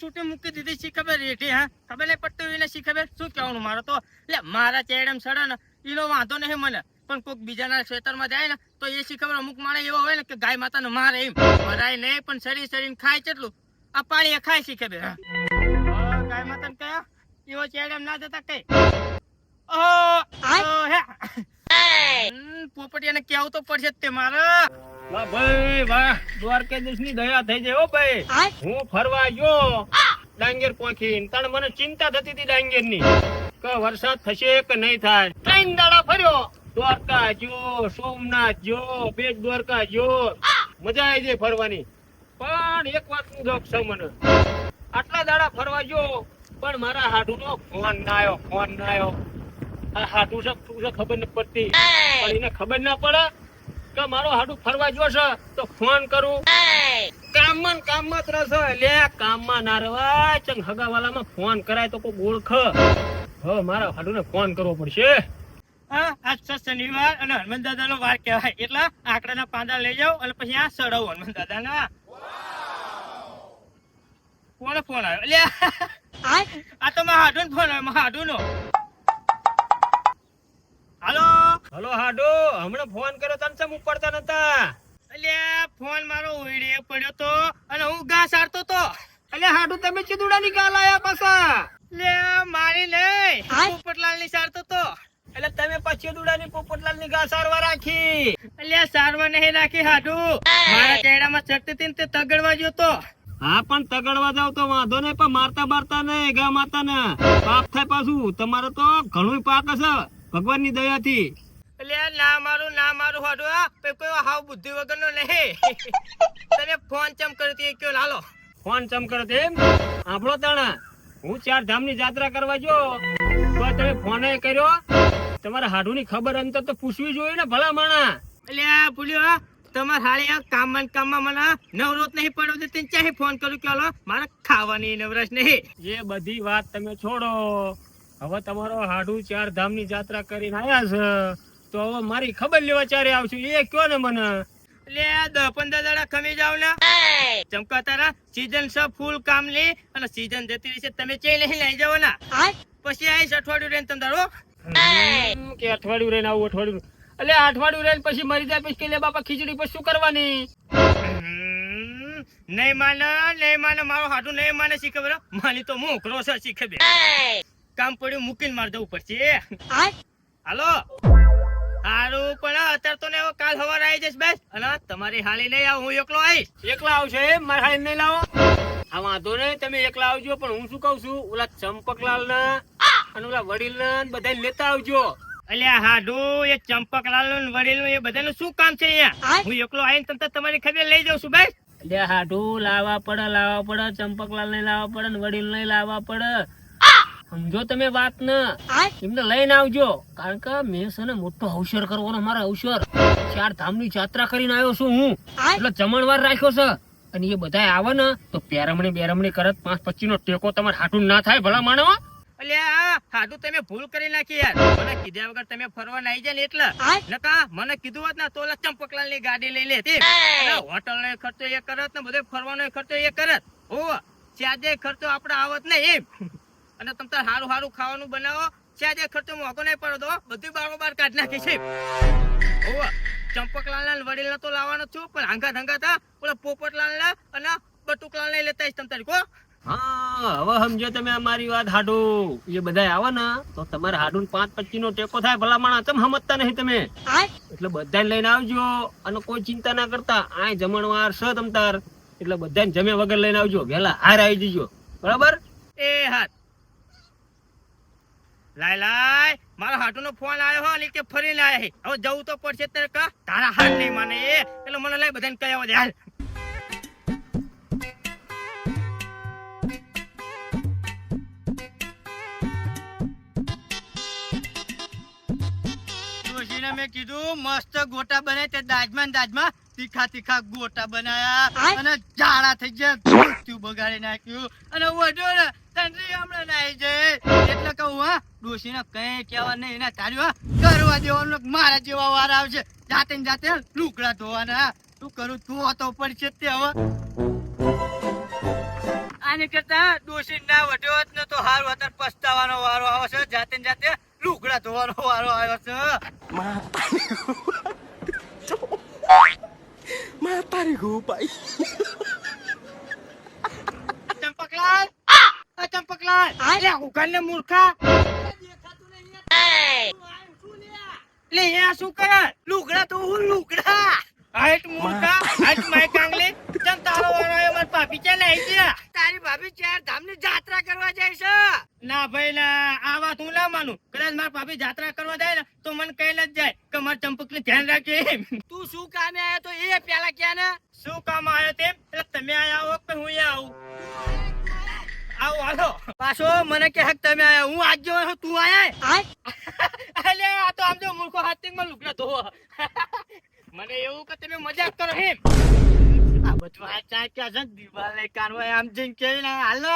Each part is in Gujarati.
તૂટી મૂકી દીધી શી ખબર રેઠી હા ખબર નહીં પડતું એને શી ખબર શું કહેવાનું મારે તો એટલે મારા ચેડમ સડે ને એનો વાંધો નહીં મને પણ કોઈક બીજાના ખેતરમાં જાય ને તો એ શી ખબર અમુક માણસ એવો હોય ને કે ગાય માતાને મારે એમ મરાય નહીં પણ શરીને ખાય કેટલું આ પાણી ખાય શી ખબર હા ગાય માતાને કયા એવો ચેડમ ના જતા કઈ પોપટિયાને કેવું તો પડશે તે મારે વાહ ભાઈ વાહ દ્વારકાધીશ ની દયા થઈ જાય. ઓ ભાઈ હું ફરવા ગયો ડાંગેર પોખી તણ મને ચિંતા થતી હતી ડાંગેર ની કે વરસાદ થશે કે નહીં થાય. 3 દાડા ફર્યો દ્વારકા જો સોમનાથ જો બેટ દ્વારકા જો મજા આવી જાય ફરવાની. પણ એક વાત નું દુઃખ છે મને આટલા દાડા ફરવા ગયો પણ મારા હાડુ નો ફોન ના આવ્યો. આ હાડુ છે તું છે ખબર નથી પડતી પણ એને ખબર ના પડે કે મારો હાડુ ફરવા ગયો છે તો ફોન કરું કામમાં જ રહેશે. લે કામમાં ના રવાય ચંગ હગાવાલામાં ફોન કરાય તો કોઈ ઓળખ મારા હાડુ ને ફોન કરવો પડશે. આજ શનિવાર અને હનુમાન દાદા નો વાર કહેવાય એટલે આંકડાના પાંદડા લઈ જાવ અને પછી આ સડાવો હનુમાન દાદા ના. કોનો ફોન આવ્યો? લે આ તો મારા હાડુ નો ફોન આવ્યો. મારા હાડુ નો. હલો હાડુ હમણાં ફોન કર્યો તને ચમ ઉપડતા નતા? અલ્યા ફોન મારો ઉડે પડ્યો તો અને હું ઘા સારતો તો. અલ્યા હાડુ તમે ચીદુડા ની ગાલ આયા પાછા? લે મારી નહીં પોપટલાલ ની સારતો તો. એટલે તમે પછી ચીદુડા પોપટલાલ ની ઘા સારવા રાખી? અલ્યા સારવા નહીં રાખી હાડુ મારા ચહેરામાં ચડતી હતી તે તગડવા ગયો તો. હા પણ તગડવા જાવ તો વાંધો નહીં પણ મારતા નહીં ગા માતા ને પાપ થાય પાછું. તમારે તો ઘણું પાક હશે ભગવાન ની દયા થી. એટલે ના મારું હાડુ કોઈ હાવ બુદ્ધિ વગર નો નહીં. તને ફોન ચમ કરતી કયો લાલો ફોન ચમ કરતે એમ આપણો તાણા હું 4 ધામ ની યાત્રા કરવા ગયો તો તમે ફોન કર્યો. તમારા હાડુ ની ખબર અંતર તો પૂછવી જોઈએ ને ભલા માણા. એટલે ભૂલ્યો તમારે હાળી કામમાં મને નવરોત નહીં પડો તે ચાહે ફોન કરું કે મારે ખાવાની નવરસ નહીં. એ બધી વાત તમે છોડો. હવે તમારો હાડુ 4 ધામ ની યાત્રા કરીને આવ્યા છે તો હવે મારી ખબર લેવા ચારે આવશું એ કયો ને મને. એટલે 10-15 દાડા ખમી જાવ ને ચમકા તારા સીઝન છે ફૂલ કામ લી અને સીઝન જતી રહેશે તમે ચે લઈ જાવ ને પછી આવીશ અઠવાડિયું રહીને તમે તારો કે અઠવાડિયું રહીને આવું અઠવાડિયું. એટલે અઠવાડિયું રહીને પછી મરી જાય પછી કે લે બાપા ખીચડી પછી શું કરવાની? નહીં માને મારો હાડુ નહીં માને શી ખબર માની તો મોકરો છે શી ખબર કામ પડ્યું મૂકીને માર જવું પડશે. હાલો હારું પણ અત્યારે તો ને કાલ સવારે આવી જઈશ બેસ અને તમારી હાલી નહીં આવ હું એકલો આવીશ. એકલા આવશે એમ મારી હાલી નહીં લાવો? આ વાંધો નહીં તમે એકલા આવજો પણ હું શું કઉ છું ઓલા ચંપકલાલ ને અને ઓલા વડીલ ને બધા લેતા આવજો. અલ્યા હાડુ એ ચંપકલાલ નું વડીલ નું એ બધાનું શું કામ છે અહીંયા? હું એકલો આવીને તમને તમારી ખબર લઈ જાઉં છું બેસ. એટલે હાડુ લાવવા પડે ચંપકલાલ ને લાવવા પડે ને વડીલ ને લાવવા પડે. સમજો તમે વાત ને એમને લઈને આવજો કારણ કે મેં છે ને મોટો અવસર કરવાનો મારા અવસર 4 ધામ ની યાત્રા કરીને આવ્યો છું હું એટલે જમણવાર રાખ્યો છે અને એ બધા આવે ને તો બેરમણી કરત 5-25 નો ટેકો તમારે હાટું ના થાય ભલા માણો. અલ્યા હાટું તમે ભૂલ કરી નાખી યાર. મને કીધા વગર તમે ફરવા ના જાય ને એટલે નકા મને કીધું હોત ને તો ચંપકલાલ ની ગાડી લઈ લેતી હોટલ નો ખર્ચો એ કરત ને બધો ફરવાનો ખર્ચો એ કરત. ઓ ચાજે ખર્ચો આપડે આવત ને એમ અને તમે સારું ખાવાનું બનાવો ચાજે ખર્ચો મોકો નહીં પડતો બધું બારોબાર કાઢ નાખી છે. ચંપકલાલ ના વડીલ તો લાવવાનો છું પણ હંગા ઓલા પોપટલાલ ના અને બટુકલાલ ને લેતા તમે તારી કો. હા હવે સમજો તમે અમારી વાત. હાડુ એ બધા આવે ને તો તમારે હાડુ 5-25 નો ટેકો થાય ભલા માણા. તમે સમજતા નહીં તમે એટલે બધા લઈને આવજો અને કોઈ ચિંતા ના કરતા. આ જમણવાર છે તમ તાર એટલે બધાને જમે વગર લઈને આવજો. વેલા હાર આવી જજો બરાબર? એ હાથ લાય મારા હાટુ નો ફોન આવ્યો હો કે ફરીને આયા હવે જવું તો પડશે તારા હાથ નહીં માને એટલે મને લઈ બધાને કહ્યા દે હાલ. ડોશીને મેં કીધું મસ્ત ગોટા બને તે દાજમાં તીખા ગોટા બનાયા અને જાડા થઈ ગયા બગાડી નાખ્યું અને વડો ને તંત્રી હમણાં નાઈ જાય એટલે કહું હા ડોશીને કઈ કહેવા નહીં એના તાર્યું કરવા દેવાનું મારા જેવા વાર આવશે જાતે લુકડા ધોવાના. તું કરું તું હતો પડશે તે હવે આ આની કરતા દોષી ના વટ્યો હોત ને તો હારું અત્યારે પસ્તાવાનો વારો આવે છે. જાતે ને જાતે લુગડા ધોવાનો વારો આવ્યો છે. Matarik ko pa. Champaklal Champaklal લે ઉઘાડને મૂર્ખા લે આ શું કરે લુગડા તો હું લુગડા હાઈટ મૂર્ખા હાઈટ માય કાંગલી ચમ તારો વારો આવ્યો માર ભાભી છે ને આઈ ગયા તારી ભાભી ચાર ધામની જાત્રા કરવા જાય છે. ના ભાઈ ના આ વાત હું ના માનું કદાચ માર ભાભી જાત્રા કરવા જાય ને તો મને કહીને જ જાય કે માર ચંપકને ધ્યાન રાખે એમ તું શું કામે આયો તો એ પેલા ક્યાં ને શું કામ આવ્યો તેમ એટલે તમે આયા હો કે હું આવું આવો હાલો પાછો મને કે હક તમે આયા હું આજ જો તું આયા અલે આ તો આમ જો મૂર્ખો હાથીમાં લુગડા ધોવો મને એવું કે તમે મજાક કરો એમ આ બધું આ ચા ક્યાં છે દિવાલે કાનવા આમ જઈને કે હાલો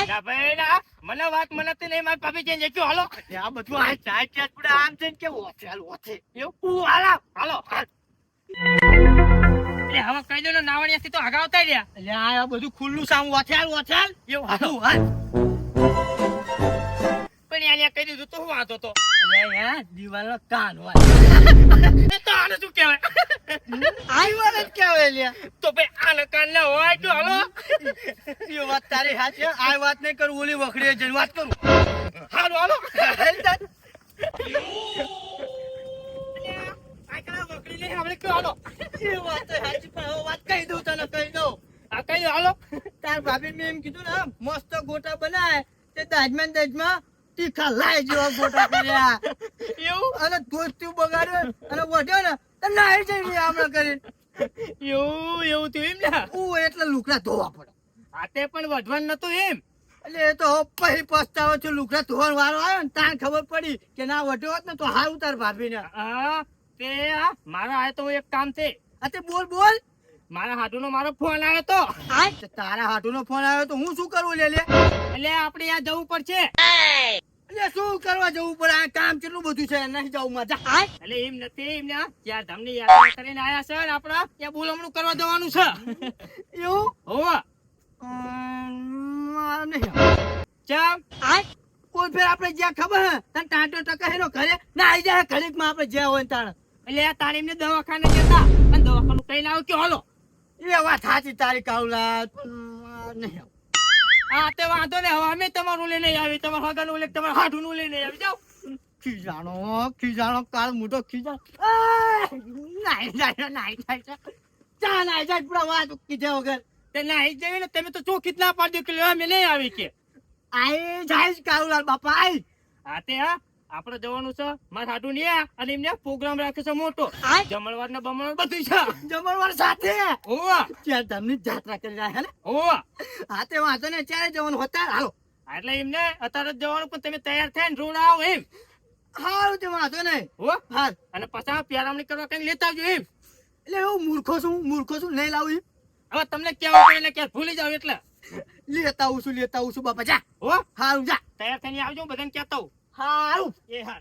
ના ભાઈ ના મને વાત મનતી નહીં મારી ભાભી જઈને જજો હાલો આ બધું આ ચા ક્યાં પૂરા આમ જઈને કે ઓછે હાલ ઓછે એવું હાલો હાલો એટલે હવે કહી દો ને નાવણિયાથી તો હગાવતા રહ્યા એટલે આ બધું ખુલ્લું સામ ઓછે હાલ એવું હાલો હાલ પણ યાર કહી દીધું તો હું વાંધો તો એટલે યાર દિવાલનો કાન હોય એ તો આને શું કહેવાય દિવાલ જ કહેવાય લ્યા તો ભાઈ આને કાન ના હોય તો હાલો એ વાત તારી સાચી આ વાત નહીં કરું ઓલી વખડીએ જઈને વાત કરું હાલો હાલો એ વાત તો સાચી પણ હવે વાત કહી દઉં તને કહી દઉં આ કઈ દો હાલો તાર ભાભી મેં એમ કીધું ને મસ્ત ગોટા બનાય તે દાજમાં તીખા લાય જેવા ગોટા કર્યા એવું અને દોસ્તી બગાડ્યો અને વધ્યો ને તો નાઈ જઈ હમણાં કરીને એવું થયું એમ ને હું એટલે લુકડા ધોવા પડે આ તે પણ વધવાનું નતું એમ એટલે એ તો પછી પસ્તાવો છું લુકડા ધોવાનો વારો આવ્યો ને તાણ ખબર પડી કે ના વધ્યો હોત ને તો હારું તાર ભાભીને હા તે મારા આ તો એક કામ છે અતે બોલ બોલ મારા હાટુનો મારો ફોન આવ્યો તો તો તારા હાટુનો ફોન આવ્યો તો હું શું કરવું લે એટલે આપણે ત્યાં જવું પડશે એટલે શું કરવા જવું પડે આ કામ કેટલું બધું છે નહીં જવું મજા એટલે એમ નથી એમ ને ત્યાં ધામની યાત્રા કરીને આયા છે ને આપડા ત્યાં બોલમણું કરવા જવાનું છે એવું હોવા નહીં ચમ કોઈ ફેર આપણે જ્યાં ખબર હે તને ટાંટો ટકા હેનો ઘરે ના આવી જાય ઘડીક માં આપણે જ્યાં હોય તાણ એટલે આ તારીમ ને દવાખાને જતા અને દવાખાનું કઈ લાવ કે હાલો એ વાત સાચી તારી કાવલા નહીં હા તે વાંધો ને હવે અમે તમારું લઈને આવી તમારા હગાનું લઈને તમારા હાથુનું લઈને આવી જાઓ ખીજાણો કાળ મોટો ખીજાણો નાઈ જાય ચા નાઈ જાય પૂરા વાત કીધા વગર તે નાઈ જવી ને તમે તો ચોખી જ ના પાડી દો કે લે અમે નહીં આવી કે આઈ જાય કાવલા બાપા આઈ હા તે હા આપડે જવાનું છે મારા હાટુ ને અને એમને પ્રોગ્રામ રાખ્યો છે મોટો જમણવાર ને બમણવાર બધું છે જમણવાર સાથે ઓવા ત્યાં તમને જાત્રા કરી રહ્યા હે ને ઓવા હા તે વાંધો ને ચારે જવાનું હોતા હાલો એટલે એમને અત્યારે જ જવાનું પણ તમે તૈયાર થઈને રોડ આવો એમ હારું તે વાંધો નહીં હો હા અને પછી પ્યારામણી કરવા કઈ લેતા આવજો એમ એટલે એવું મૂર્ખો છું નહીં લાવું હવે તમને કેવું એટલે ક્યારે ભૂલી જાવ એટલે લેતા આવું છું બાપા જા હો હારું જા તૈયાર થઈને આવજો બધાને કહેતા હું હારું એ હા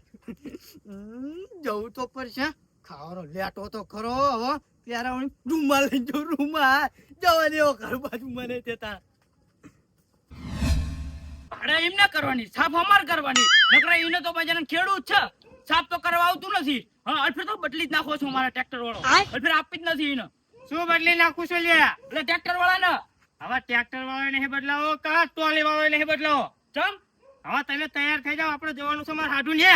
જવું તો પડશે ખાવાનો લેટો તો ખરો હવે ત્યારે રૂમાલ લઈ જાઉં રૂમાલ જવા દેવો ઘર બાજુ મને તેતા અરે એમ ના કરવાની સાફ અમાર કરવાની નકરા એને તો બજાને ખેડૂત છે સાફ તો કરવા આવતું નથી હા અલ્ફેર તો બદલી જ નાખો છો મારા ટ્રેક્ટર વાળો અલ્ફેર આપી જ નથી એને શું બદલી નાખું છું લ્યા એટલે ટ્રેક્ટર વાળા ને હવે ટ્રેક્ટર વાળો નહીં બદલાવો કા ટોલી વાળો નહીં બદલાવો ચમ હવે તમે તૈયાર થઈ જાઓ આપણે જવાનું છે મારા હાડુ ને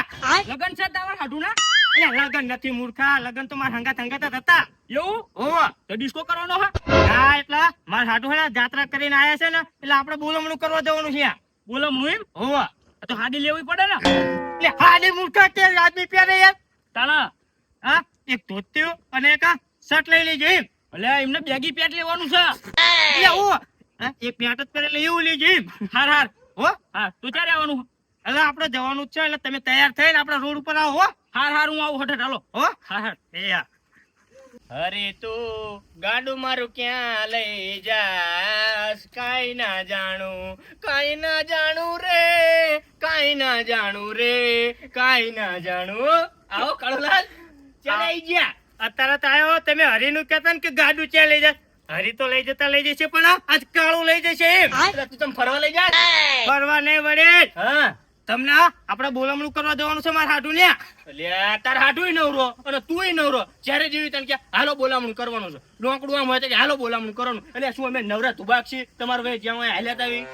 લગન છે તમારા હાડુ ના એટલે લગન નથી મૂર્ખા લગન તો મારા હંગાત હતા એવું હોવા તો ડિસ્કો કરવાનો હા એટલે મારા હાડુ હે જાત્રા કરીને આયા છે ને એટલે આપણે બોલમણું કરવા જવાનું છે બોલમણું એમ હોવા તો હાડી લેવી પડે ને એટલે હાડી મૂર્ખા કે આદમી પહેરે યાર તાણા હા એક ધોતી અને એક શર્ટ લઈ લેજો એમ એટલે એમને બેગી પેન્ટ લેવાનું છે એટલે હો એક પેન્ટ જ પહેરે એવું લેજો એમ હાર હો હા તું ક્યારે આવવાનું એટલે આપણે જવાનું છે એટલે તમે તૈયાર થઈને આપણે રોડ ઉપર આવો હો હાર હું આવું હઠ હાલો હો હા એ અરે તું ગાડું મારું ક્યાં લઈ જાસ કાઈ ના જાણું રે કાઈ ના જાણું આવો કળુલાલ ચાલ આઈ ગયા અત્યારે તો આવ્યો તમે હરીનું કહેતા ને કે ગાડું ક્યાં લઈ જા હરી તો લઈ જશે પણ આજ કાળું લઈ જશે એમ. એટલે તું તમ ફરવા લઈ જા. ફરવા નહીં વડે હા તમને આપણે બોલામણું કરવા જવાનું છે મારા હાડું ને. અલ્યા તાર હાડુય નવરો અને તુંય નવરો. જ્યારે જેવી તને કે હાલો બોલામણું કરવાનું છે. ડોંકડું આમ હોય તો કે હાલો બોલામણું કરવાનું. એટલે શું અમે નવરા તુબાક્ષી તમારે ભાઈ જ્યાં હોય હાલ્યા તાવી.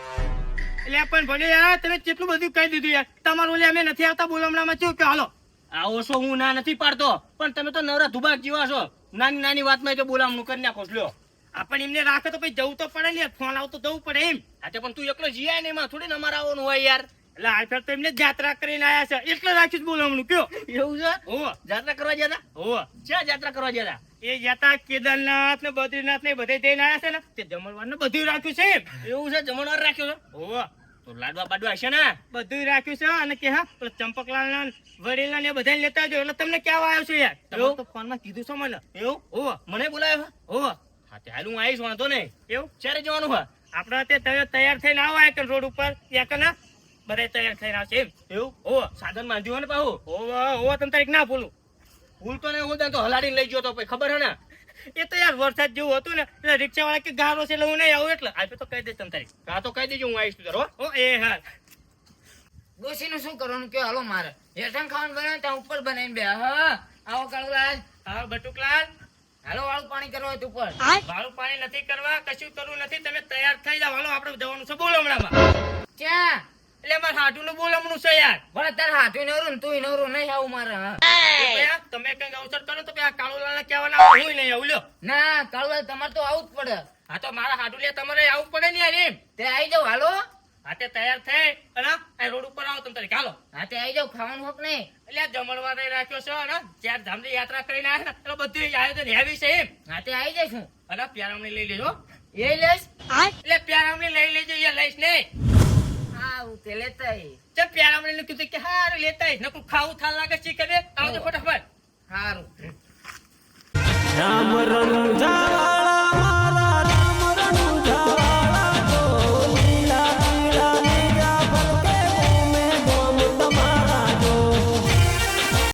એટલે પણ ભલે યાર તમે કેટલું બધું કહી દીધું યાર. તમારું ઓલે અમે નથી આવતા બોલામણામાં શું કે હાલો. આવો છો હું ના નથી પાડતો પણ તમે તો નવરા ધુબાક જેવા છો. નાની નાની વાતમાં તો બોલામણું કરી નાખો છો. લ્યો આપણે એમને રાખે તો પછી જવું તો પડે ને યાર. ફોન આવતો જવું પડે એમ. આજે પણ તું એકલો જીયા ને એમાં થોડી ને અમારે આવવાનું હોય યાર. એટલે આ ફેર તો એમને જ યાત્રા કરીને આયા છે એટલે રાખ્યું બોલામણું કયો. એવું છે હો જાત્રા કરવા જતા. હો ક્યાં જાત્રા કરવા જતા. એ જતા કેદારનાથ ને બદ્રીનાથ ને બધે જઈને આયા છે ને તે જમણવાર ને બધું રાખ્યું છે એમ. એવું છે જમણવાર રાખ્યો છે. હો તો લાડવા બાડવા હશે ને. બધું રાખ્યું છે અને કે હા પેલા ચંપકલાલ ના વડીલા ને બધા લેતા આવજો. એટલે તમને કેવા આવ્યો છું યાર. તમે તો ફોન માં કીધું છે મને. એવું હો મને બોલાયો છે? હો હા તે હાલ હું આવીશ વાંધો નહીં. એવું ક્યારે જવાનું હોય. આપડે તે તૈયાર થઈને આવો કે રોડ ઉપર યાર ના બધા તૈયાર થઈને આવશે એમ. એવું હો સાધન બાંધ્યું હોય ને પાહું. હો તમે તારીખ ના ભૂલું. ભૂલતો નહીં હું તને તો હલાડીને લઈ ગયો તો પછી ખબર હે ને. એ તો યાર વરસાદ જેવું હતું ને એટલે રિક્ષા વાળા કે ગારો છે એટલે હું નહીં આવું. એટલે આજે તો કહી દઈશ તમે તારીખ. હા તો કહી દેજો હું આવીશ તું તારો. હો એ હા ડોશીનું શું કરવાનું કે હાલો મારે હેઠણ ખાવાનું બનાવે ત્યાં ઉપર બનાવીને બે હા આવો કાળુલાલ હા બટુકલાલ હાલો વાળું પાણી કરવા હોય તો ઉપર વાળું પાણી નથી કરવા કશું કરવું નથી. તમે તૈયાર થઈ જાવ. હાલો આપણે જવાનું છે બોલમણામાં. ક્યાં એટલે મારે હાટું નું બોલમણું છે યાર. ભલે તારે હાથું નવરું ને તું નવરું નહીં આવું મારે હા. તો ભૈયા, તમે કઈક અવસર કરો તો આ કાળુલાલ ને કહેવાના હું નહીં આવું. લ્યો ના કાળુલાલ તમારે તો આવું જ પડે હા તો મારા હાટું લે તમારે આવું પડે ને યાર એમ. તે આવી જાવ હાલો હા તે તૈયાર થઈ અને આ રોડ ઉપર આવો તમે તારીખ. હાલો હા તે આવી જાવ ખાવાનું હોક નહીં એટલે આ જમણવાર રાખ્યો છે અને જ્યાં ધામની યાત્રા કરીને આવ્યા ને એટલે બધું આયોજન હેવી છે એમ. હા તે આવી જઈશું અને પ્યારામણી લઈ લેજો. એ લઈશ એટલે પ્યારામણી લઈ લેજો. એ લઈશ નહીં. હા તે લેતા આવીશ. ચલ પ્યારામણી ને કીધું કે હારું લેતા આવીશ. નકરું ખાવું થાલ લાગે છે કે આવજો ફટાફટ. સારું રામ રંજાવા